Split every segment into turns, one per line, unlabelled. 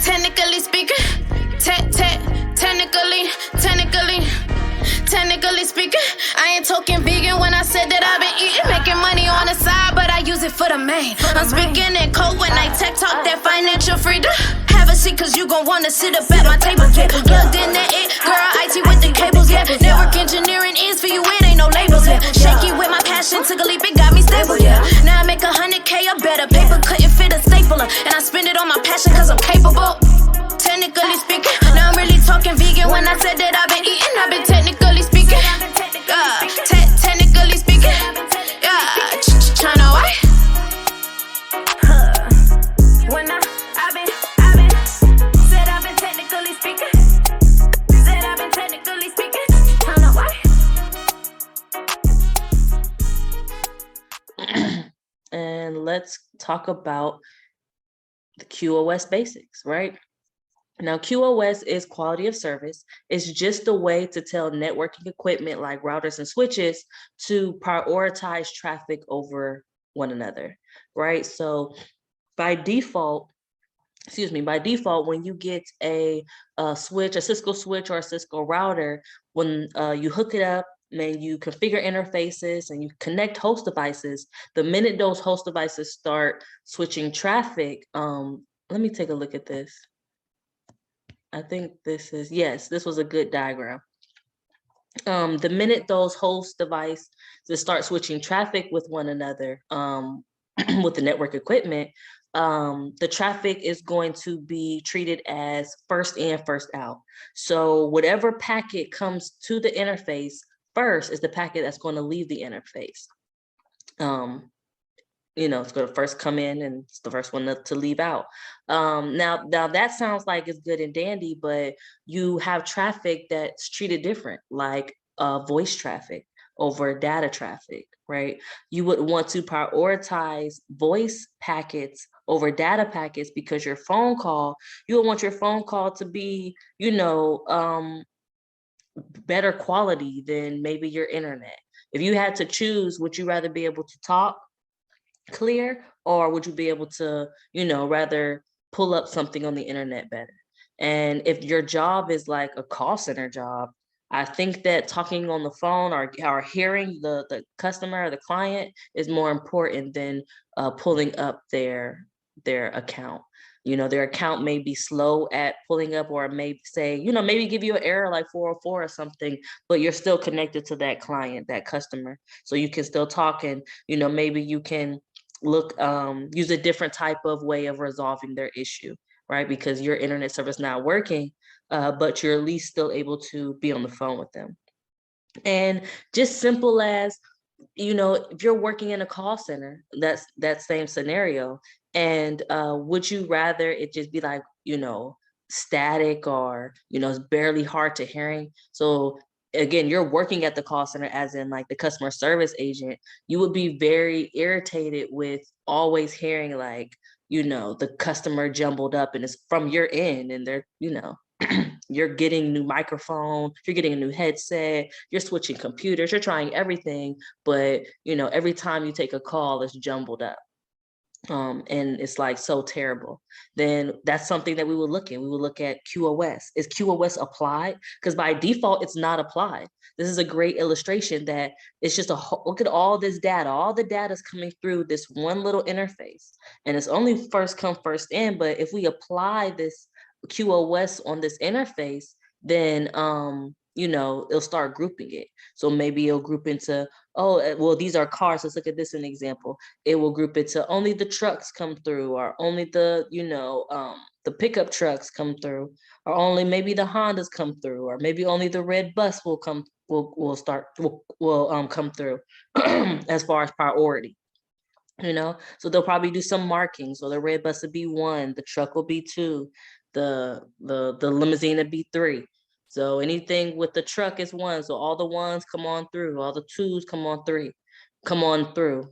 Technically speaking, technically speaking, I ain't talking vegan when I said that I've been eating, making money on the side, but I use it for the main. I'm speaking in code when I tech talk that financial freedom. Have a seat cause you gon' wanna sit up at my table, yeah. Plugged in that it, girl, IT with the cables, yeah. Network engineering is for you, it ain't no labels, yeah. Shaky with my passion, took a leap, it got me stable, yeah. Now I make 100K or better, paper couldn't fit a stapler, and I spend it on my passion cause I'm capable. Technically speaking, now I'm really talking vegan when I said that I've been eating, I've been technically speaking. Technically speaking, China white. When I've been said I've been technically speaking, said I've been technically speaking, China white.
And let's talk about the QoS basics, right? Now, QoS is quality of service. It's just a way to tell networking equipment like routers and switches to prioritize traffic over one another, right? So by default, when you get a switch, a Cisco switch or a Cisco router, when you hook it up and you configure interfaces and you connect host devices, the minute those host devices start switching traffic, let me take a look at this. I think yes, this was a good diagram. The minute those host devices start switching traffic with one another, with the network equipment, the traffic is going to be treated as first in, first out. So whatever packet comes to the interface first is the packet that's going to leave the interface. It's going to first come in and it's the first one to leave out. Now that sounds like it's good and dandy, but you have traffic that's treated different, like voice traffic over data traffic, right? You would want to prioritize voice packets over data packets because you would want your phone call to be, better quality than maybe your internet. If you had to choose, would you rather be able to talk clear, or would you be able to, rather pull up something on the internet better? And if your job is like a call center job, I think that talking on the phone or hearing the customer or the client is more important than pulling up their account. Their account may be slow at pulling up, or maybe say, maybe give you an error like 404 or something, but you're still connected to that client, that customer. So you can still talk, and, maybe you can use a different type of way of resolving their issue, right? Because your internet service not working, but you're at least still able to be on the phone with them. And just simple as, if you're working in a call center, that's that same scenario. And would you rather it just be like, static, or, it's barely hard to hearing? So again, you're working at the call center as in like the customer service agent, you would be very irritated with always hearing like, the customer jumbled up and it's from your end, and they're, you're getting a new microphone, you're getting a new headset, you're switching computers, you're trying everything, but every time you take a call, it's jumbled up. And it's like so terrible. Then that's something that we would look at. We would look at QoS. Is QoS applied? Because by default, it's not applied. This is a great illustration that it's just look at all this data. All the data is coming through this one little interface, and it's only first come, first in. But if we apply this QoS on this interface, then it'll start grouping it. So maybe it'll group into, well, these are cars. Let's look at this as an example. It will group it to only the trucks come through, or only the, the pickup trucks come through, or only maybe the Hondas come through, or maybe only the red bus will come through as far as priority. So they'll probably do some markings. So the red bus will be 1, the truck will be 2, the limousine will be 3. So anything with the truck is 1. So all the 1s come on through, all the 2s come on through.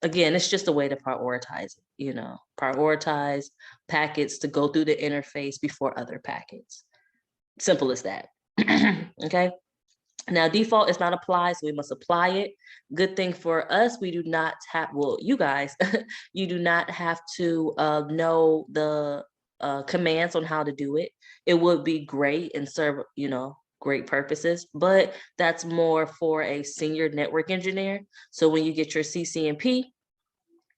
Again, it's just a way to prioritize it, prioritize packets to go through the interface before other packets. Simple as that. Okay. Now, default is not applied, so we must apply it. Good thing for us, we do not have, well, you guys, you do not have to know the commands on how to do it. It would be great and serve, great purposes, but that's more for a senior network engineer. So when you get your CCNP,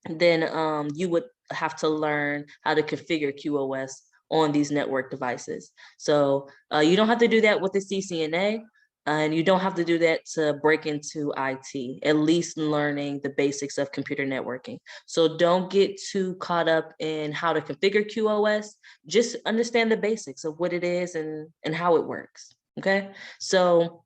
then you would have to learn how to configure QoS on these network devices. So you don't have to do that with the CCNA, and you don't have to do that to break into IT, at least learning the basics of computer networking. So don't get too caught up in how to configure QoS, just understand the basics of what it is and how it works, okay? So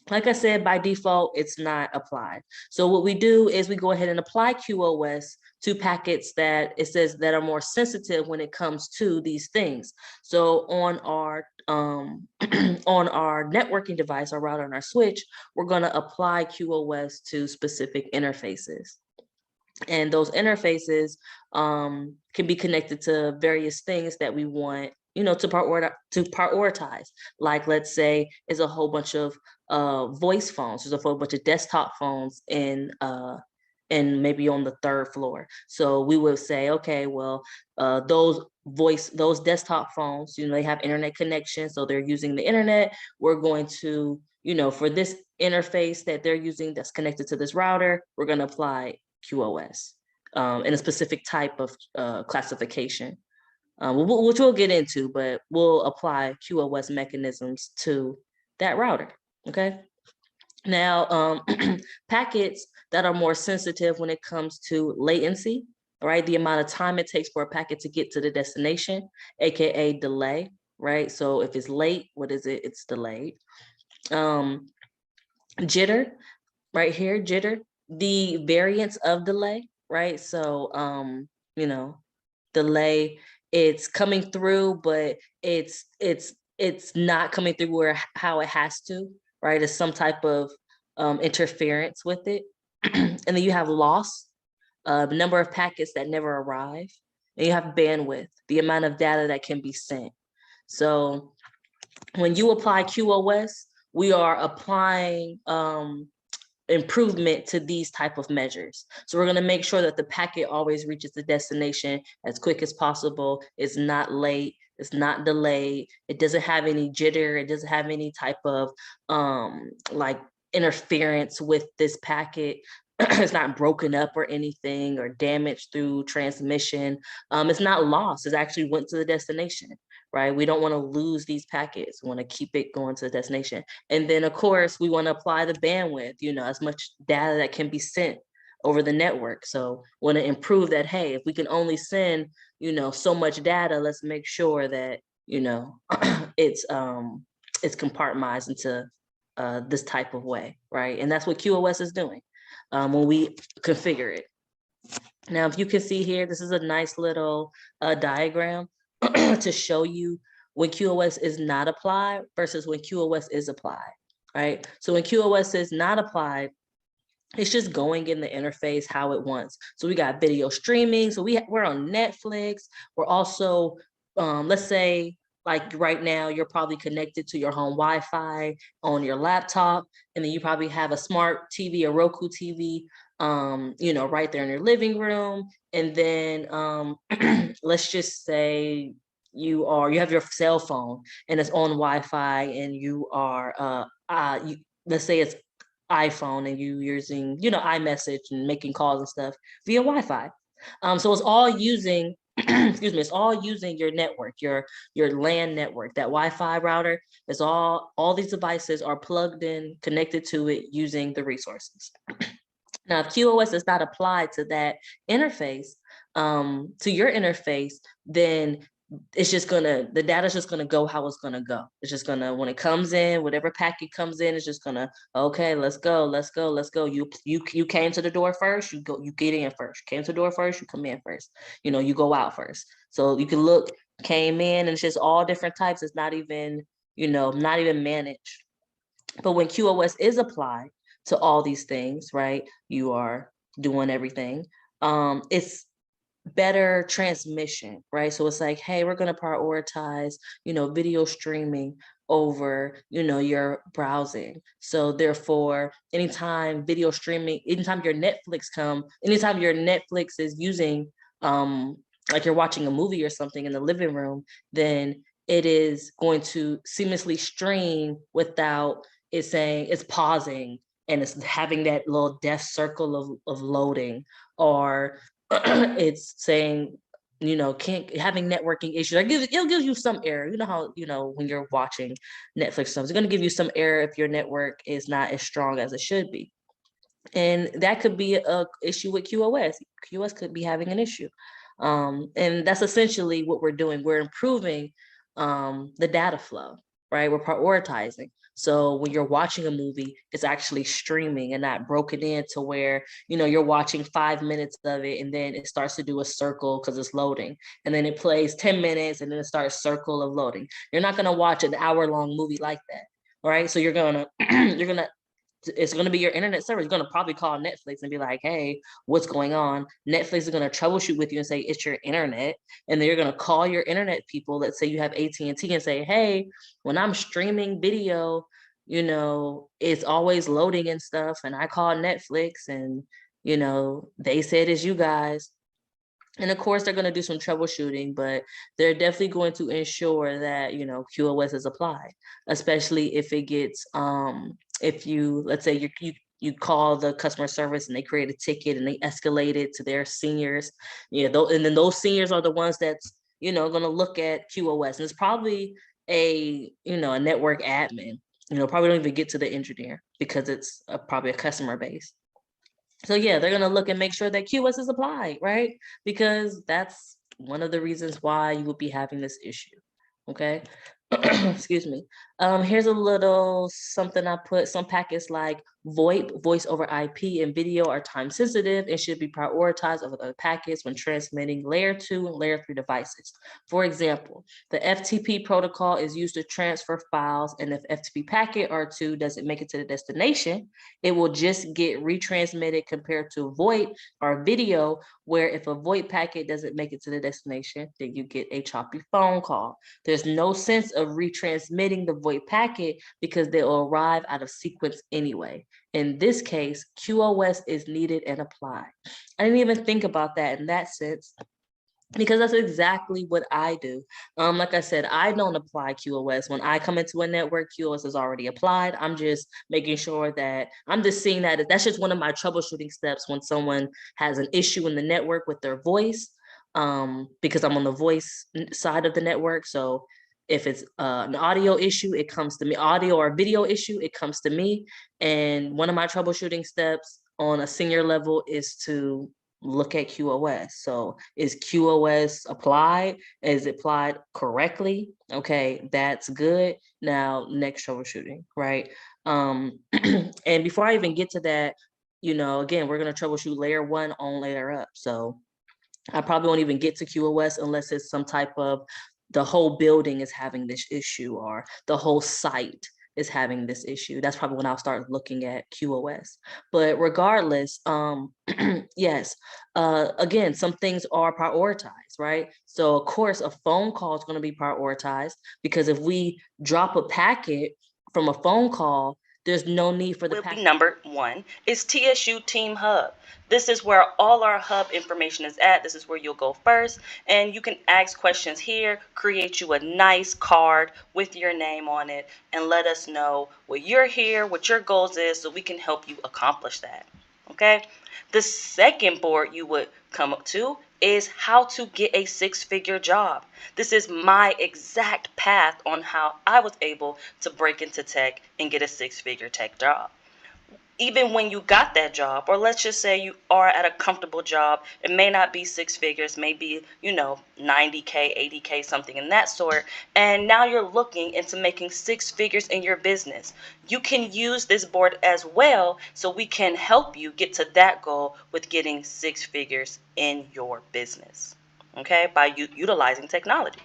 like I said, by default, it's not applied. So what we do is we go ahead and apply QoS to packets that it says that are more sensitive when it comes to these things. So on our on our networking device, our router and our switch, we're going to apply QoS to specific interfaces. And those interfaces can be connected to various things that we want, to prioritize. Like, let's say, is a whole bunch of voice phones. There's a whole bunch of desktop phones and maybe on the third floor. So we would say, okay, well, those desktop phones, they have internet connection, so they're using the internet. We're going to, for this interface that they're using that's connected to this router, we're going to apply QoS in a specific type of classification, which we'll get into, but we'll apply QoS mechanisms to that router, okay? Now, packets that are more sensitive when it comes to latency, right? The amount of time it takes for a packet to get to the destination, AKA delay, right? So if it's late, what is it? It's delayed. Jitter, right here, jitter, the variance of delay, right? So, delay, it's coming through, but it's not coming through how it has to, right? It's some type of interference with it. And then you have loss, the number of packets that never arrive. And you have bandwidth, the amount of data that can be sent. So when you apply QoS, we are applying improvement to these type of measures. So we're going to make sure that the packet always reaches the destination as quick as possible. It's not late. It's not delayed. It doesn't have any jitter. It doesn't have any type of like interference with this packet. It's not broken up or anything or damaged through transmission. It's not lost. It actually went to the destination, right? We don't want to lose these packets. We want to keep it going to the destination. And then, of course, we want to apply the bandwidth, as much data that can be sent over the network. So want to improve that, hey, if we can only send, so much data, let's make sure that, it's compartmentalized into this type of way, right? And that's what QoS is doing when we configure it. Now, if you can see here, this is a nice little diagram to show you when QoS is not applied versus when QoS is applied, right? So when QoS is not applied, it's just going in the interface how it wants. So we got video streaming. So we're on Netflix. We're also, let's say, like right now, you're probably connected to your home Wi-Fi on your laptop, and then you probably have a smart TV, a Roku TV, right there in your living room. And then let's just say you have your cell phone and it's on Wi-Fi, and you are, let's say it's iPhone and you using, iMessage and making calls and stuff via Wi-Fi. So it's all using, excuse me, it's all using your network, your LAN network. That Wi-Fi router is all these devices are plugged in, connected to it using the resources. Now, if QoS is not applied to that interface, to your interface, then it's just the data's just gonna go how it's gonna go. It's just gonna, when it comes in, whatever packet comes in, it's just gonna, okay, let's go. You came to the door first, you get in first. Came to the door first, you come in first. You go out first. So you can look, came in, and it's just all different types. It's not even, not even managed. But when QoS is applied to all these things, right, you are doing everything. It's better transmission, right? So it's like, hey, we're going to prioritize, video streaming over, your browsing. So therefore, anytime your Netflix is using like you're watching a movie or something in the living room, then it is going to seamlessly stream without it saying it's pausing and it's having that little death circle of loading, or it's saying, can't having networking issues. It'll give you some error. You know how, when you're watching Netflix stuff, it's going to give you some error if your network is not as strong as it should be. And that could be a issue with QoS. QoS could be having an issue. And that's essentially what we're doing. We're improving the data flow, right? We're prioritizing. So when you're watching a movie, it's actually streaming and not broken into where, you're watching 5 minutes of it and then it starts to do a circle because it's loading. And then it plays 10 minutes and then it starts circle of loading. You're not going to watch an hour-long movie like that. Right. So it's going to be your internet service. You're going to probably call Netflix and be like, hey, what's going on? Netflix is going to troubleshoot with you and say, it's your internet. And then you're going to call your internet people. Let's say you have AT&T and say, hey, when I'm streaming video, it's always loading and stuff. And I call Netflix and, they said it's you guys. And of course, they're going to do some troubleshooting, but they're definitely going to ensure that, QoS is applied, especially if it gets, if let's say you call the customer service and they create a ticket and they escalate it to their seniors. And then those seniors are the ones that's, going to look at QoS. And it's probably a network admin, probably don't even get to the engineer because it's probably a customer base. So yeah, they're gonna look and make sure that QoS is applied, right? Because that's one of the reasons why you would be having this issue. Okay. Excuse me. Here's a little something I put. Some packets like VoIP, voice over IP, and video are time sensitive and should be prioritized over other packets when transmitting layer 2 and layer 3 devices. For example, the FTP protocol is used to transfer files, and if FTP packet R2 doesn't make it to the destination, it will just get retransmitted compared to VoIP or video, where if a VoIP packet doesn't make it to the destination, then you get a choppy phone call. There's no sense of retransmitting the VoIP packet because they'll arrive out of sequence anyway. In this case, QoS is needed and applied. I didn't even think about that in that sense, because that's exactly what I do. Like I said, I don't apply QoS. When I come into a network, QoS is already applied. I'm just making sure that I'm just seeing that that's just one of my troubleshooting steps when someone has an issue in the network with their voice, because I'm on the voice side of the network. So if it's an audio issue, it comes to me. Audio or video issue, it comes to me. And one of my troubleshooting steps on a senior level is to look at QoS. So is QoS applied? Is it applied correctly? Okay, that's good. Now, next troubleshooting, right? And before I even get to that, again, we're going to troubleshoot layer 1 on layer up. So I probably won't even get to QoS unless it's some type of the whole building is having this issue or the whole site is having this issue. That's probably when I'll start looking at QoS. But regardless, yes, again, some things are prioritized, right? So of course, a phone call is going to be prioritized because if we drop a packet from a phone call, there's no need for the packet.
Number 1 is TSU Team Hub. This is where all our hub information is at. This is where you'll go first, and you can ask questions here, create you a nice card with your name on it, and let us know what you're here, what your goals is, so we can help you accomplish that. Okay? The second board you would come up to is how to get a 6-figure job. This is my exact path on how I was able to break into tech and get a 6-figure tech job. Even when you got that job, or let's just say you are at a comfortable job, it may not be 6 figures, maybe, 90K, 80K, something in that sort. And now you're looking into making 6 figures in your business. You can use this board as well, so we can help you get to that goal with getting 6 figures in your business, okay, by utilizing technology.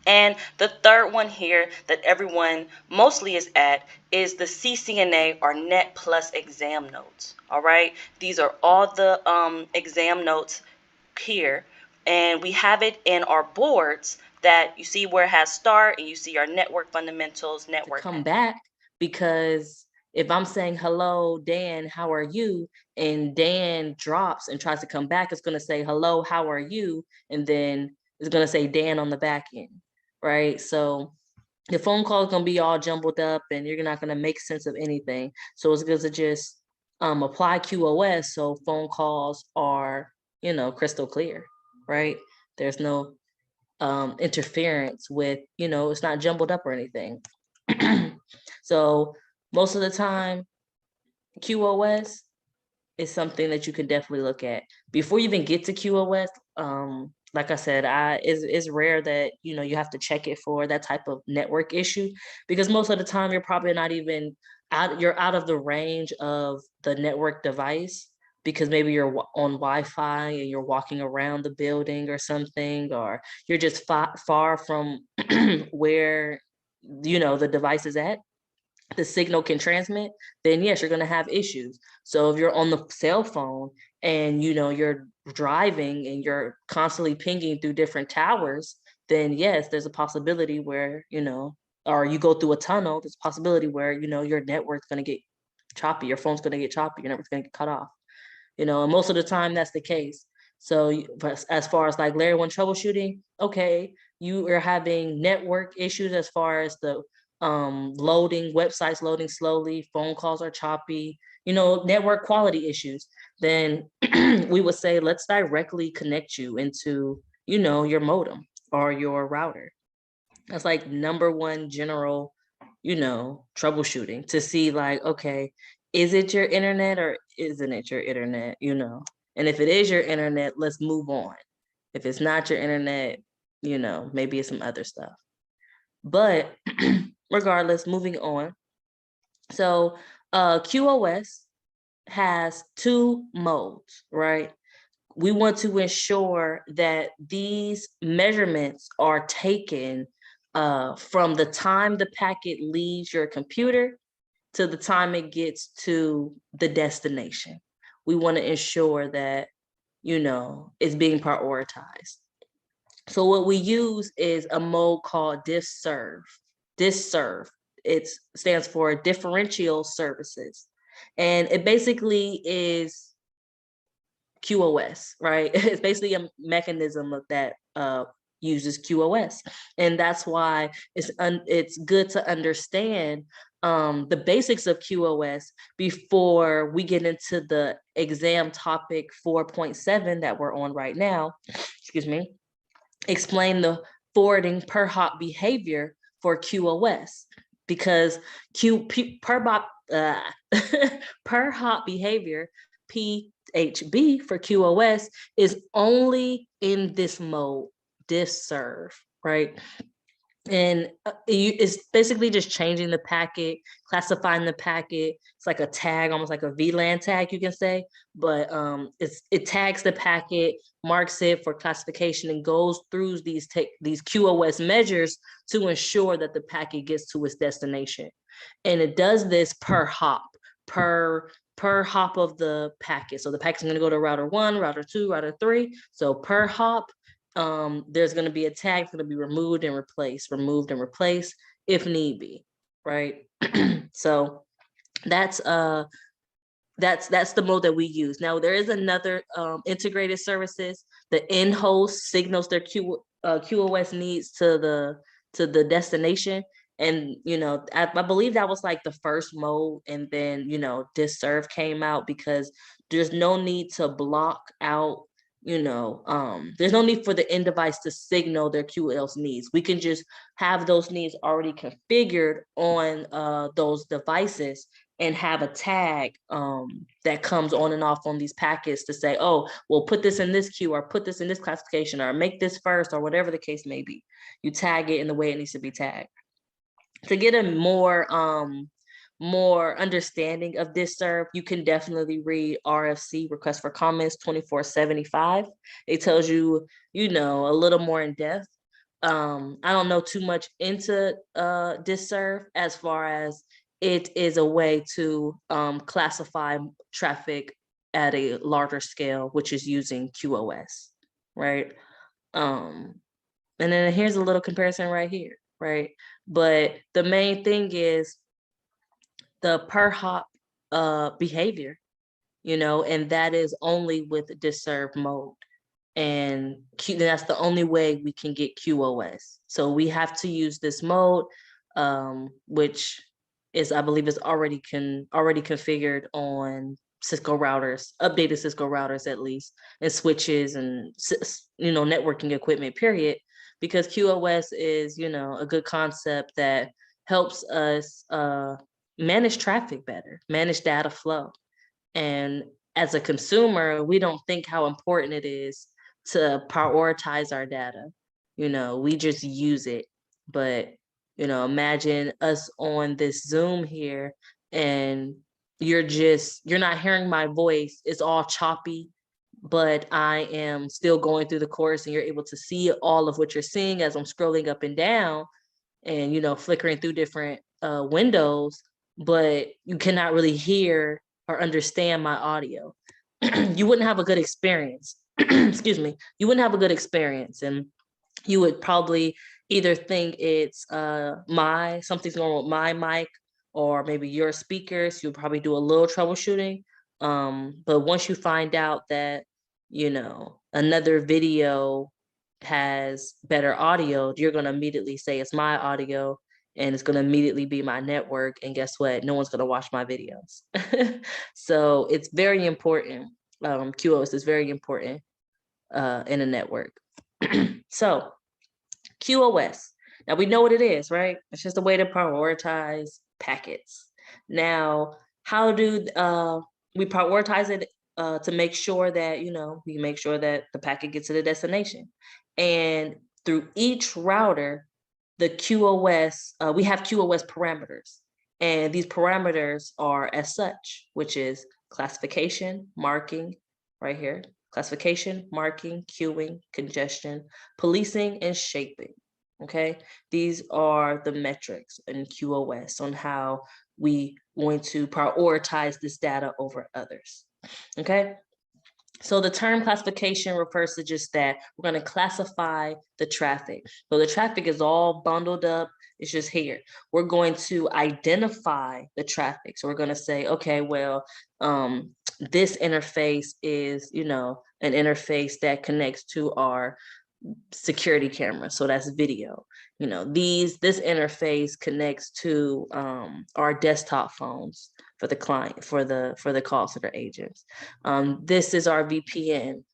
And the third one here that everyone mostly is at is the CCNA or Net Plus exam notes. All right. These are all the exam notes here. And we have it in our boards that you see where it has start and you see our network fundamentals, network.
Come back because if I'm saying, hello, Dan, how are you? And Dan drops and tries to come back, it's going to say, hello, how are you? And then it's going to say Dan on the back end, right? So the phone call is going to be all jumbled up and you're not going to make sense of anything. So it's good to just apply QoS so phone calls are, crystal clear, right? There's no interference with, it's not jumbled up or anything. So most of the time, QoS is something that you can definitely look at. Before you even get to QoS, like I said, it's rare that you have to check it for that type of network issue, because most of the time you're probably not even you're out of the range of the network device, because maybe you're on Wi-Fi and you're walking around the building or something, or you're just far from where the device is at, the signal can transmit, then yes, you're going to have issues. So if you're on the cell phone and you're driving and you're constantly pinging through different towers, then yes, there's a possibility where or you go through a tunnel, there's a possibility where your network's going to get choppy, your phone's going to get choppy, your network's going to get cut off. And most of the time that's the case. So as far as like layer one troubleshooting, okay, you are having network issues as far as the loading, websites loading slowly, phone calls are choppy, network quality issues, then we would say, let's directly connect you into, your modem or your router. That's like number one general, troubleshooting, to see like, okay, is it your internet or isn't it your internet, And if it is your internet, let's move on. If it's not your internet, maybe it's some other stuff. But regardless, moving on. So QoS has two modes, right? We want to ensure that these measurements are taken from the time the packet leaves your computer to the time it gets to the destination. We want to ensure that, it's being prioritized. So what we use is a mode called DiffServ. DiffServ. It stands for differential services. And it basically is QoS, right? It's basically a mechanism of that uses QoS. And that's why it's good to understand the basics of QoS before we get into the exam topic 4.7 that we're on right now. Excuse me. Explain the forwarding per hop behavior for QoS, because per hop behavior, PHB for QoS, is only in this mode, DiffServ, right? And it's basically just changing the packet, classifying the packet. It's like a tag, almost like a VLAN tag, you can say. But it tags the packet, marks it for classification, and goes through these QoS measures to ensure that the packet gets to its destination. And it does this per hop, per hop of the packet. So the packet's going to go to router 1, router 2, router 3. So per hop, there's going to be a tag that's going to be removed and replaced if need be, right? So that's the mode that we use. Now there is another integrated services. The in-host signals their QoS needs to the destination, and I believe that was like the first mode, and then DiffServ came out because there's no need to block out. There's no need for the end device to signal their QoS needs. We can just have those needs already configured on those devices and have a tag that comes on and off on these packets to say, oh, well, put this in this queue, or put this in this classification, or make this first, or whatever the case may be. You tag it in the way it needs to be tagged. To get a more understanding of DiffServ, you can definitely read RFC, Request for Comments 2475. It tells you, a little more in depth. I don't know too much into DiffServ, as far as it is a way to classify traffic at a larger scale, which is using QoS, right? And then here's a little comparison right here, right? But the main thing is, the per hop behavior, and that is only with disserve mode. And that's the only way we can get QoS. So we have to use this mode, which is, I believe, is already configured on Cisco routers, updated Cisco routers at least, and switches and networking equipment. Period, because QoS is a good concept that helps us manage traffic better, manage data flow, and as a consumer, we don't think how important it is to prioritize our data. We just use it. But, imagine us on this Zoom here and you're not hearing my voice. It's all choppy, but I am still going through the course and you're able to see all of what you're seeing as I'm scrolling up and down and, flickering through different windows, but you cannot really hear or understand my audio. You wouldn't have a good experience. Excuse me. You wouldn't have a good experience, and you would probably either think it's something's wrong with my mic, or maybe your speakers. You'll probably do a little troubleshooting. But once you find out that another video has better audio, you're going to immediately say it's my audio, and it's going to immediately be my network. And guess what? No one's going to watch my videos. So it's very important. QoS is very important in a network. So QoS. Now we know what it is, right? It's just a way to prioritize packets. Now, how do we prioritize it to make sure that, we make sure that the packet gets to the destination? And through each router, the QoS, we have QoS parameters. And these parameters are as such, which is classification, marking, right here, classification, marking, queuing, congestion, policing, and shaping. Okay, these are the metrics in QoS on how we going to prioritize this data over others. Okay, so the term classification refers to just that. We're going to classify the traffic. So the traffic is all bundled up. It's just here. We're going to identify the traffic. So we're going to say, okay, well, this interface is, an interface that connects to our security camera. So that's video. This interface connects to our desktop phones for the client, for the call center agents. This is our VPN.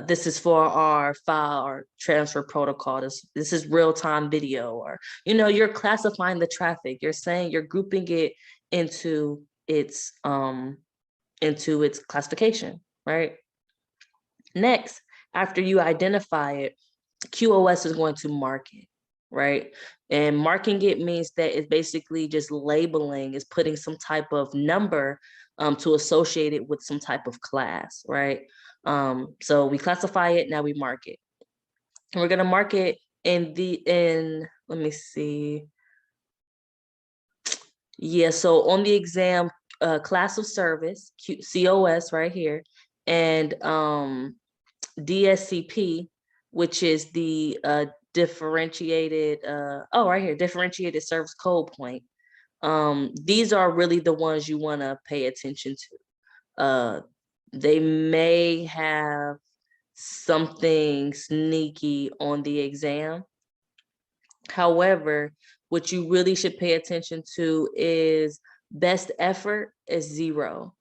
This is for our file or transfer protocol. This is real-time video, or you're classifying the traffic. You're saying you're grouping it into its classification, right? Next, after you identify it, QoS is going to mark it, right? And marking it means that it's basically just labeling, is putting some type of number to associate it with some type of class, right? So we classify it, now we mark it. And we're gonna mark it let me see. Yeah, so on the exam, class of service, COS right here, and DSCP, which is the differentiated, right here, differentiated service code point. These are really the ones you want to pay attention to. They may have something sneaky on the exam. However, what you really should pay attention to is best effort is 0.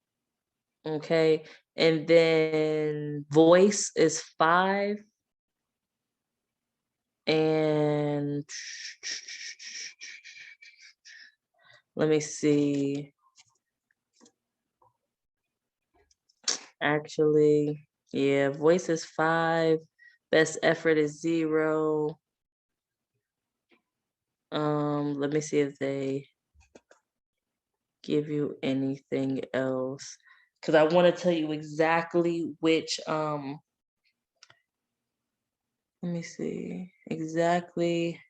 Okay. And then voice is 5. And let me see. Actually, yeah, voice is 5. Best effort is 0. Let me see if they give you anything else, because I want to tell you exactly which let me see exactly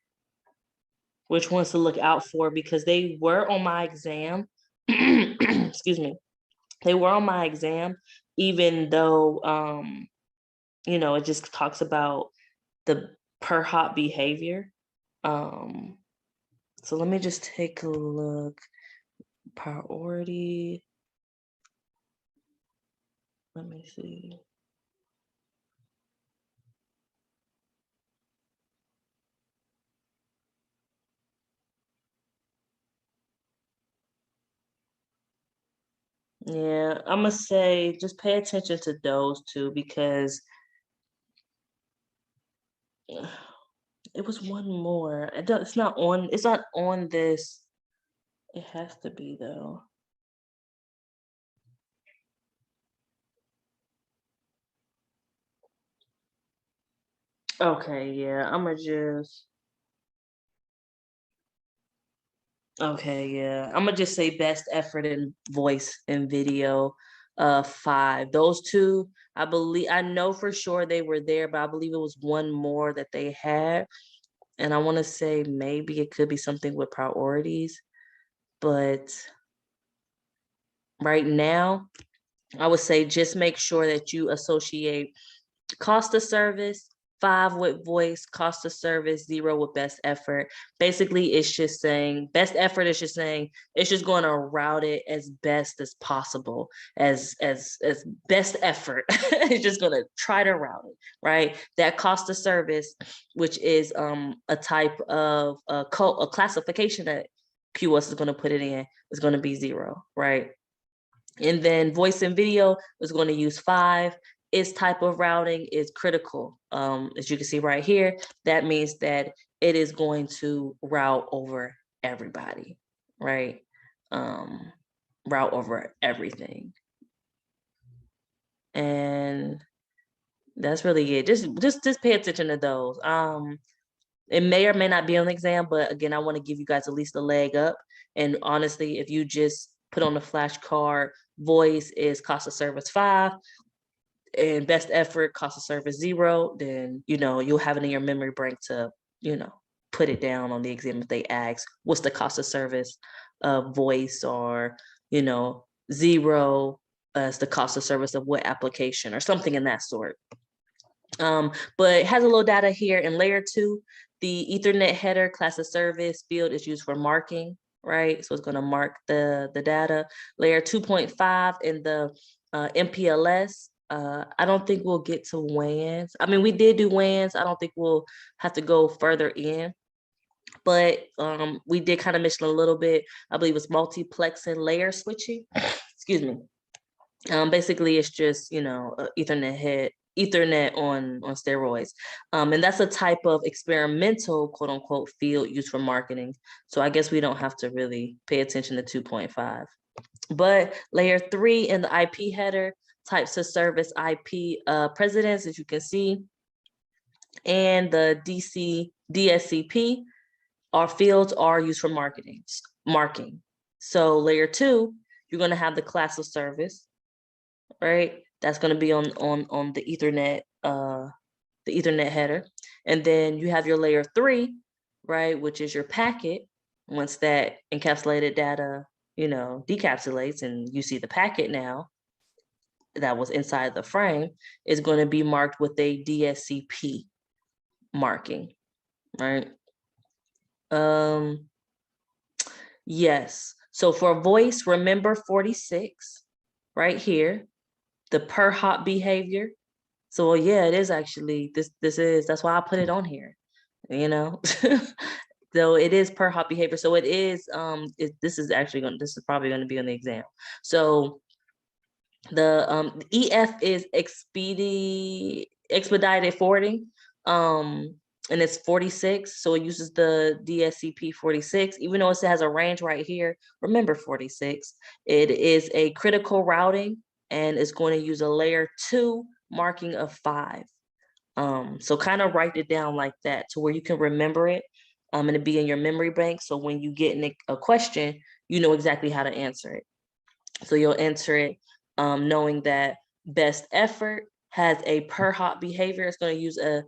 which ones to look out for, because they were on my exam. Excuse me. They were on my exam, even though it just talks about the per hop behavior. So let me just take a look. priority. Let me see. Yeah, I'm gonna say just pay attention to those two because it was one more. It's not on. It's not on this. It has to be though. Okay, yeah, I'm gonna just. Okay, yeah, I'm gonna just say best effort in voice and video. 5. Those two, I know for sure they were there, but I believe it was one more that they had. And I want to say maybe it could be something with priorities, but right now, I would say just make sure that you associate cost of service, 5 with voice, cost of service, 0 with best effort. Basically, it's just saying best effort is just saying it's just going to route it as best as possible, as best effort. It's just going to try to route it, right? That cost of service, which is a type of a classification that QoS is going to put it in, is going to be 0, right? And then voice and video is going to use 5. Its type of routing is critical. As you can see right here, that means that it is going to route over everybody, right? Route over everything. And that's really it. Just pay attention to those. It may or may not be on the exam, but again, I want to give you guys at least a leg up. And honestly, if you just put on the flashcard, voice is cost of service 5, and best effort, cost of service 0, then you'll have it in your memory bank to put it down on the exam if they ask what's the cost of service of voice, or 0 as the cost of service of what application or something in that sort. But it has a little data here in layer 2. The Ethernet header class of service field is used for marking, right? So it's going to mark the data. Layer 2.5 in the MPLS. I don't think we'll get to WANs. I mean, we did do WANs. I don't think we'll have to go further in. But we did kind of mention a little bit. I believe it's multiplexing layer switching. Excuse me. Basically, it's just Ethernet on steroids. And that's a type of experimental, quote unquote, field used for marketing. So I guess we don't have to really pay attention to 2.5. But layer 3 in the IP header, types of service IP precedence, as you can see, and the DSCP, our fields are used for marking. So layer 2, you're going to have the class of service, right? That's going to be on the Ethernet header. And then you have your layer 3, right, which is your packet. Once that encapsulated data, decapsulates and you see the packet now that was inside the frame, is going to be marked with a DSCP marking, right? Yes. So for voice, remember 46 right here, the per hop behavior. So yeah, it is actually that's why I put it on here, So it is per hop behavior. So it is this is probably going to be on the exam. So the EF is expedited forwarding. And it's 46, so it uses the DSCP 46, even though it has a range right here. Remember 46, it is a critical routing, and it's going to use a layer 2 marking of 5. So kind of write it down like that to where you can remember it, and it be in your memory bank. So when you get in a question, you know exactly how to answer it. So you'll answer it knowing that best effort has a per hop behavior. It's going to use a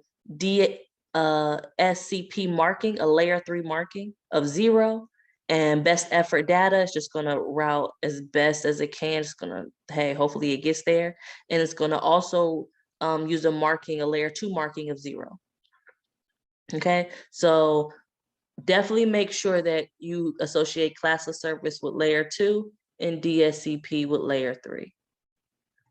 SCP marking, a layer 3 marking of 0, and best effort data is just going to route as best as it can. It's going to, hey, hopefully it gets there. And it's going to also use a layer 2 marking of 0. Okay, so definitely make sure that you associate class of service with layer 2 and DSCP with layer 3.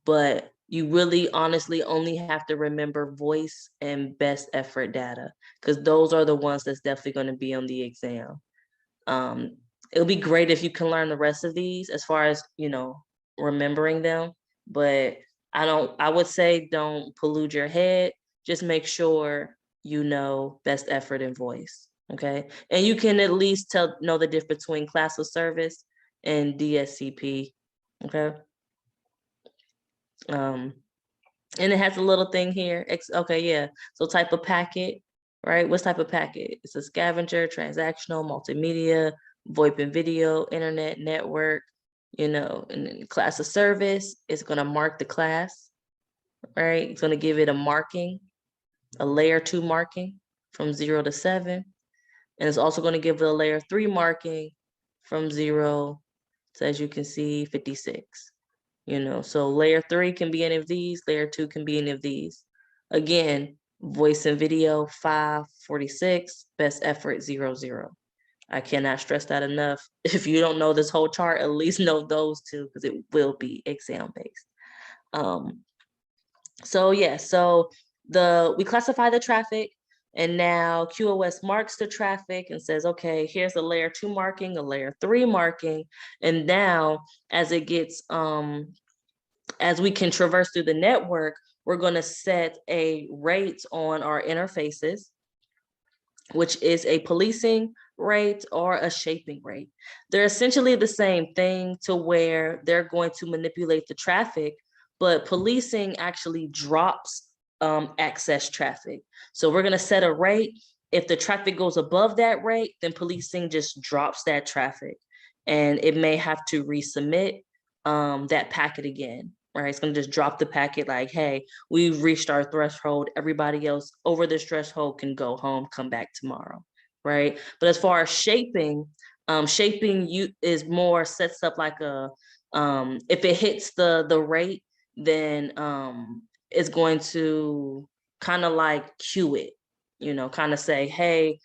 But you really honestly only have to remember voice and best effort data, because those are the ones that's definitely going to be on the exam. It'll be great if you can learn the rest of these as far as, remembering them, but I would say don't pollute your head. Just make sure you know best effort and voice. Okay. And you can at least know the difference between class of service and DSCP. Okay. And it has a little thing here. Okay, yeah. So type of packet, right? What's type of packet? It's a scavenger, transactional, multimedia, VoIP and video, internet, network, and then class of service is going to mark the class, right? It's going to give it a marking, a layer 2 marking from 0 to 7. And it's also going to give it a layer 3 marking from 0 to, as you can see, 56. So layer 3 can be any of these, layer 2 can be any of these. Again, voice and video 546, best effort 00. I cannot stress that enough. If you don't know this whole chart, at least know those two, because it will be exam based. So we classify the traffic, and now QoS marks the traffic and says, okay, here's a layer 2 marking, a layer 3 marking. And now as it gets, as we can traverse through the network, we're going to set a rate on our interfaces, which is a policing rate or a shaping rate. They're essentially the same thing, to where they're going to manipulate the traffic, but policing actually drops access traffic. So we're going to set a rate. If the traffic goes above that rate, then policing just drops that traffic, and it may have to resubmit that packet again. Right, it's going to just drop the packet like, hey, we've reached our threshold. Everybody else over this threshold can go home, come back tomorrow, right? But as far as shaping, is more sets up like a, if it hits the rate, then it's going to kind of like cue it, kind of say, hey,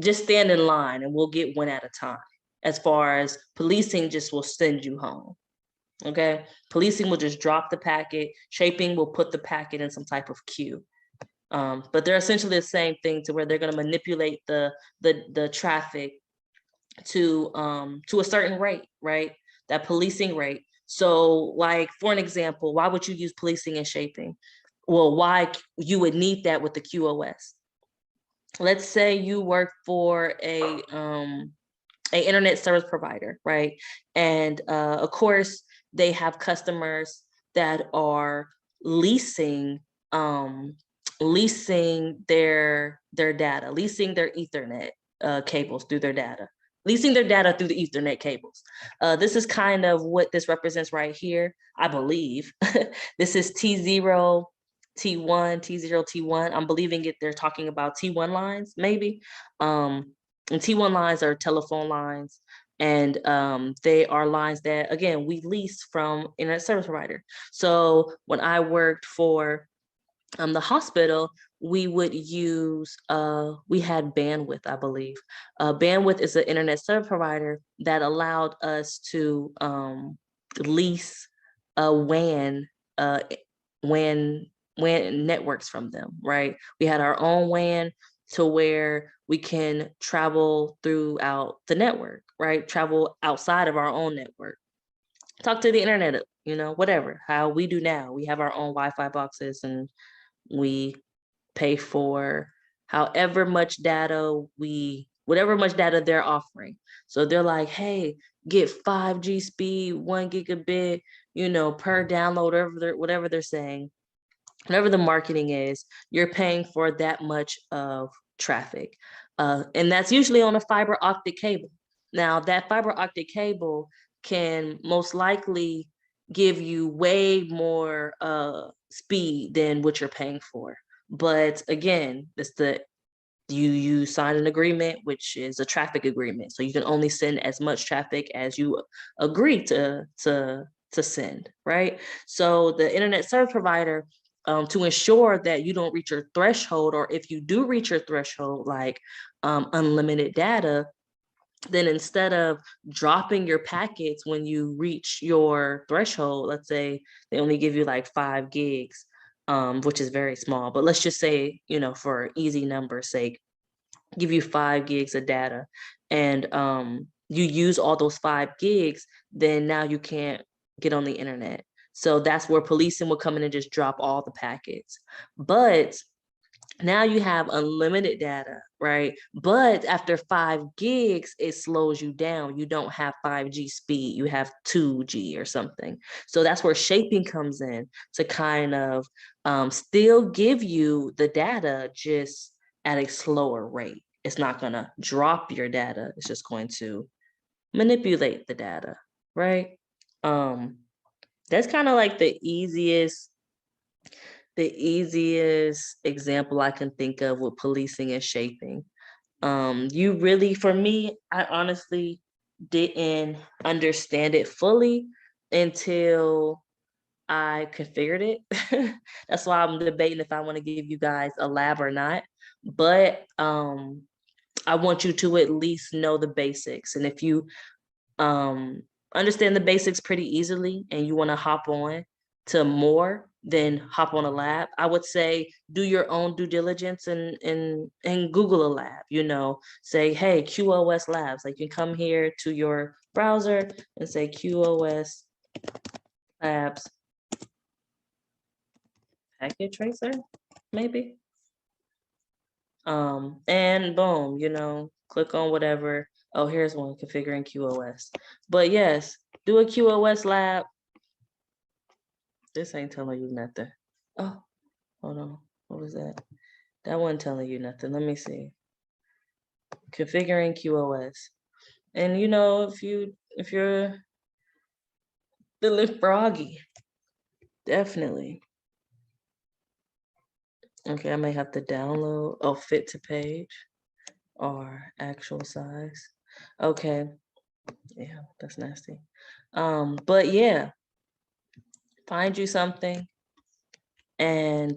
just stand in line and we'll get one at a time. As far as policing, just will send you home. Okay, policing will just drop the packet. Shaping will put the packet in some type of queue. But they're essentially the same thing, to where they're going to manipulate the traffic to a certain rate, right? That policing rate. So, like, for an example, why would you use policing and shaping? Well, why you would need that with the QoS? Let's say you work for a internet service provider, right? And of course, they have customers that are leasing their data, leasing their Ethernet cables through their data, leasing their data through the Ethernet cables. This is kind of what this represents right here, I believe. This is T0, T1, T0, T1. I'm believing they're talking about T1 lines, maybe. And T1 lines are telephone lines. And they are lines that, again, we lease from internet service provider. So when I worked for the hospital, we would use, we had Bandwidth, I believe. Bandwidth is an internet service provider that allowed us to lease WAN networks from them, right? We had our own WAN, to where we can travel throughout the network, right? Travel outside of our own network. Talk to the internet, whatever, how we do now. We have our own Wi-Fi boxes, and we pay for whatever much data they're offering. So they're like, hey, get 5G speed, 1 gigabit, per download, whatever they're saying. Whatever the marketing is, you're paying for that much of traffic. And that's usually on a fiber optic cable. Now, that fiber optic cable can most likely give you way more speed than what you're paying for. But again, you sign an agreement, which is a traffic agreement. So you can only send as much traffic as you agree to send, right? So the internet service provider to ensure that you don't reach your threshold, or if you do reach your threshold, like unlimited data, then instead of dropping your packets when you reach your threshold, let's say they only give you like 5 gigs, which is very small, but let's just say, for easy numbers sake, give you 5 gigs of data, and you use all those 5 gigs, then now you can't get on the internet. So that's where policing will come in and just drop all the packets. But now you have unlimited data, right? But after 5 gigs, it slows you down. You don't have 5G speed, you have 2G or something. So that's where shaping comes in to kind of still give you the data, just at a slower rate. It's not going to drop your data. It's just going to manipulate the data, right? That's kind of like the easiest example I can think of with policing and shaping. You really, for me, I honestly didn't understand it fully until I configured it. That's why I'm debating if I want to give you guys a lab or not. But I want you to at least know the basics. And if you understand the basics pretty easily and you want to hop on to more, then hop on a lab. I would say do your own due diligence and Google a lab, say, hey, QoS labs. Like, you can come here to your browser and say QoS labs packet tracer, maybe. And boom, click on whatever. Oh, here's one, configuring QoS. But yes, do a QoS lab. This ain't telling you nothing. Oh, hold on. What was that? That wasn't telling you nothing. Let me see. Configuring QoS. And if you're feeling froggy, definitely. Okay, I may have to download. Oh, fit to page or actual size. Okay. Yeah, that's nasty. But yeah, find you something and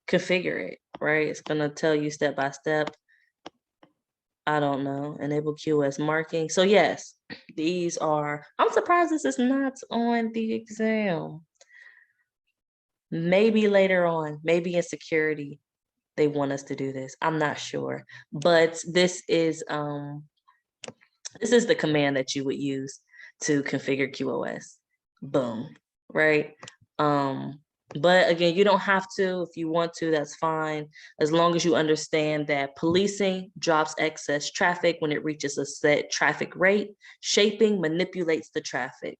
configure it, right? It's gonna tell you step by step. I don't know, enable QoS marking. So yes, these are, I'm surprised this is not on the exam. Maybe later on, maybe in security, they want us to do this. I'm not sure, but this is the command that you would use to configure QoS. Boom, right? But again, you don't have to. If you want to, that's fine, as long as you understand that policing drops excess traffic when it reaches a set traffic rate. Shaping manipulates the traffic.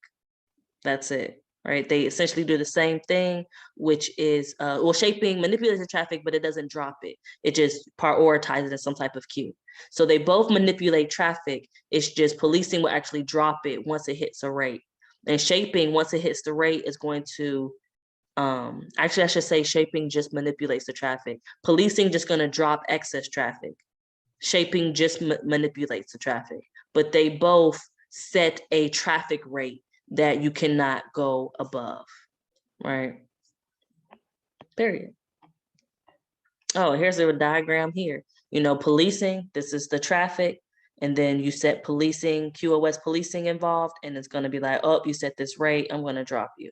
That's it, right? They essentially do the same thing, which is, shaping manipulates the traffic, but it doesn't drop it. It just prioritizes it in some type of queue. So they both manipulate traffic. It's just policing will actually drop it once it hits a rate. And shaping, once it hits the rate, is going to, actually, I should say shaping just manipulates the traffic. Policing just going to drop excess traffic. Shaping just manipulates the traffic. But they both set a traffic rate that you cannot go above, right? Period. Oh, here's a diagram here. Policing, this is the traffic, and then you set policing, QoS policing involved, and it's going to be like, oh, you set this rate, I'm going to drop you.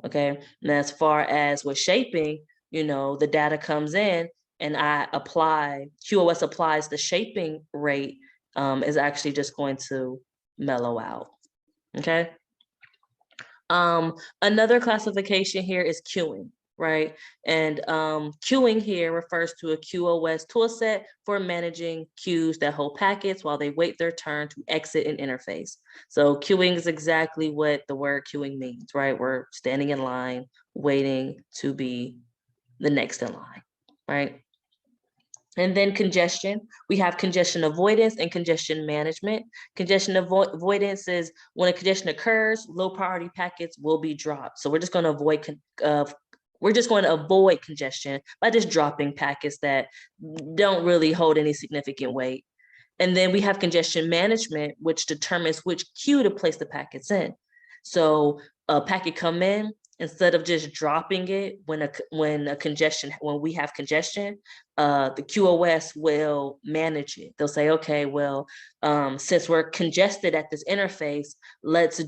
Okay. And as far as with shaping, the data comes in and QoS applies the shaping rate, is actually just going to mellow out. Okay. Another classification here is queuing, right? And queuing here refers to a QoS toolset for managing queues that hold packets while they wait their turn to exit an interface. So queuing is exactly what the word queuing means, right? We're standing in line, waiting to be the next in line, right? And then congestion, we have congestion avoidance and congestion management. Congestion avoidance is when a congestion occurs, low priority packets will be dropped. So we're just going to avoid congestion by just dropping packets that don't really hold any significant weight. And then we have congestion management, which determines which queue to place the packets in. So a packet come in instead of just dropping it when we have congestion, the QoS will manage it. They'll say, okay, well, since we're congested at this interface, let's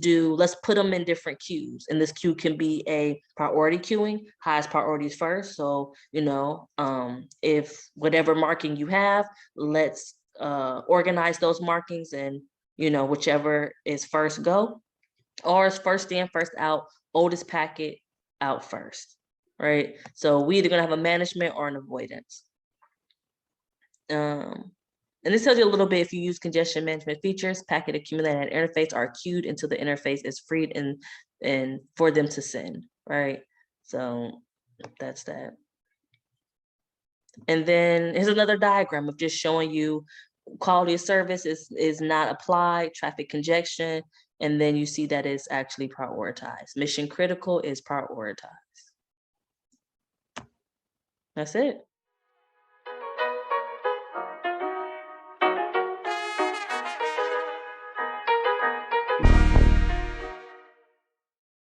put them in different queues. And this queue can be a priority queuing, highest priorities first. So, if whatever marking you have, let's organize those markings and, whichever is first go, or is first in, first out, oldest packet out first, right? So we either gonna have a management or an avoidance. And this tells you a little bit, if you use congestion management features, packet accumulated and interface are queued until the interface is freed and for them to send, right? So that's that. And then here's another diagram of just showing you quality of service is not applied, traffic congestion, and then you see that it's actually prioritized. Mission critical is prioritized. That's it.